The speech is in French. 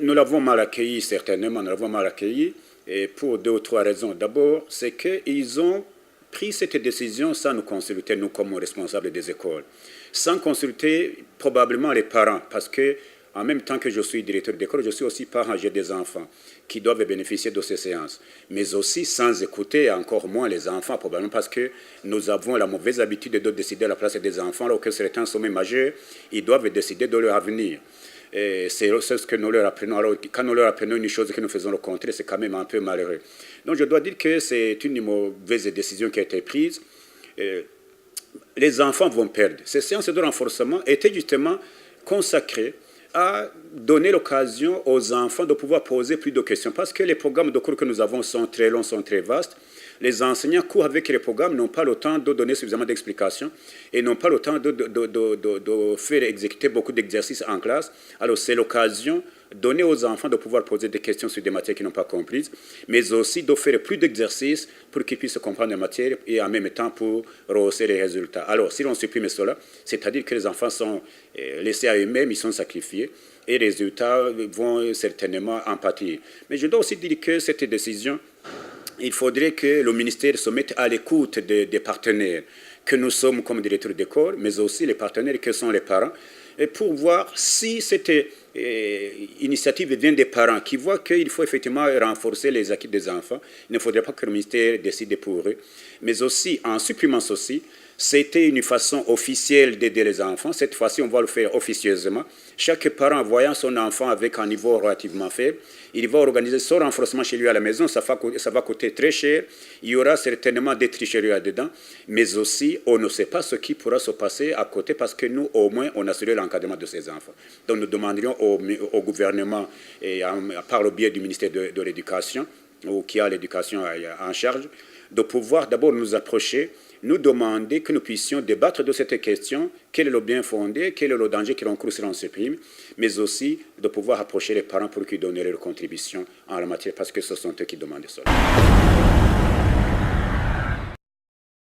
nous l'avons mal accueilli, certainement, nous l'avons mal accueilli, et pour 2 ou 3 raisons. D'abord, c'est qu'ils ont pris cette décision sans nous consulter, nous comme responsables des écoles, sans consulter probablement les parents, parce que en même temps que je suis directeur d'école, je suis aussi parent, j'ai des enfants qui doivent bénéficier de ces séances, mais aussi sans écouter encore moins les enfants, probablement parce que nous avons la mauvaise habitude de décider à la place des enfants, alors que certains sont majeurs, ils doivent décider de leur avenir. C'est ce que nous leur apprenons. Alors, quand nous leur apprenons une chose et que nous faisons le contraire, c'est quand même un peu malheureux. Donc, je dois dire que c'est une mauvaise décision qui a été prise. Les enfants vont perdre. Ces séances de renforcement étaient justement consacrées à donner l'occasion aux enfants de pouvoir poser plus de questions. Parce que les programmes de cours que nous avons sont très longs, sont très vastes. Les enseignants courent avec les programmes, n'ont pas le temps de donner suffisamment d'explications et n'ont pas le temps de faire exécuter beaucoup d'exercices en classe. Alors c'est l'occasion de donner aux enfants de pouvoir poser des questions sur des matières qu'ils n'ont pas comprises, mais aussi de faire plus d'exercices pour qu'ils puissent comprendre la matière et en même temps pour rehausser les résultats. Alors si l'on supprime cela, c'est-à-dire que les enfants sont laissés à eux-mêmes, ils sont sacrifiés et les résultats vont certainement en pâtir. Mais je dois aussi dire que cette décision, il faudrait que le ministère se mette à l'écoute des partenaires que nous sommes comme directeurs d'école, mais aussi les partenaires que sont les parents, et pour voir si cette initiative vient des parents qui voient qu'il faut effectivement renforcer les acquis des enfants. Il ne faudrait pas que le ministère décide pour eux, mais aussi en supprimant ceci. C'était une façon officielle d'aider les enfants. Cette fois-ci, on va le faire officieusement. Chaque parent voyant son enfant avec un niveau relativement faible, il va organiser son renforcement chez lui à la maison. Ça va coûter très cher. Il y aura certainement des tricheries là-dedans. Mais aussi, on ne sait pas ce qui pourra se passer à côté parce que nous, au moins, on assure l'encadrement de ces enfants. Donc, nous demanderions au gouvernement, et par le biais du ministère de l'Éducation, ou qui a l'éducation en charge, de pouvoir d'abord nous approcher, nous demander que nous puissions débattre de cette question, quel est le bien fondé, quel est le danger qui l'encourt si l'on supprime, mais aussi de pouvoir approcher les parents pour qu'ils donnent leur contribution en la matière, parce que ce sont eux qui demandent cela.